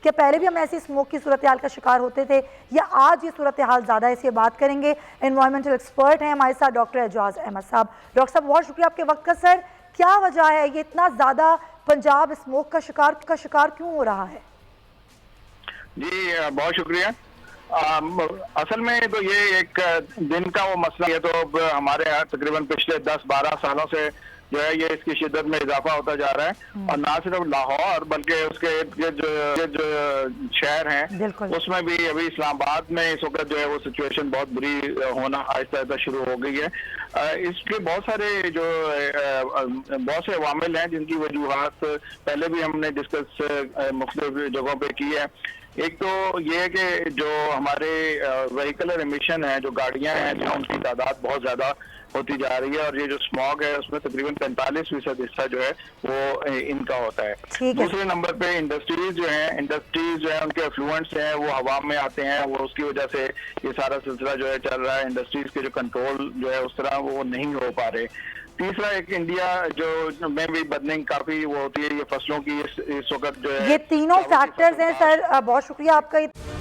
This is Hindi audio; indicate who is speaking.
Speaker 1: कि पहले भी हम ऐसी स्मोक की सूरत हाल का शिकार होते थे या आज ये सूरत हाल ज़्यादा है, इससे बात करेंगे। एनवायरमेंटल एक्सपर्ट हैं हमारे साथ डॉक्टर एजाज अहमद साहब। डॉक्टर साहब बहुत शुक्रिया आपके वक्त का। सर, क्या वजह है ये इतना ज़्यादा पंजाब स्मोक का शिकार क्यों हो रहा है?
Speaker 2: जी बहुत शुक्रिया। असल में तो ये एक दिन का वो मसला है। तो अब हमारे यहाँ तकरीबन पिछले 10-12 सालों से जो है ये इसकी शिद्दत में इजाफा होता जा रहा है। और ना सिर्फ लाहौर बल्कि उसके जो शहर हैं उसमें भी अभी इस्लामाबाद में इस वक्त जो है वो सिचुएशन बहुत बुरी होना आहिस्ता आहिस्ता शुरू हो गई है। इसके बहुत से अवामिल हैं जिनकी वजूहात पहले भी हमने डिस्कस मुख्तलिफ जगहों पे की है। एक तो ये है कि जो हमारे व्हीकलर एमिशन है, जो गाड़ियां हैं, जो उनकी तादाद बहुत ज्यादा होती जा रही है और ये जो स्मॉग है उसमें तकरीबन 45% हिस्सा जो है वो इनका होता है। दूसरे नंबर पे इंडस्ट्रीज जो है उनके एफ्लुएंट्स हैं वो हवा में आते हैं, वो उसकी वजह से ये सारा सिलसिला जो है चल रहा है। इंडस्ट्रीज के जो कंट्रोल जो है उस तरह वो नहीं हो पा रहे। तीसरा एक इंडिया जो में भी बर्निंग काफी वो होती है ये फसलों की इस वक्त जो है।
Speaker 1: ये तीनों फैक्टर्स हैं सर। बहुत शुक्रिया आपका।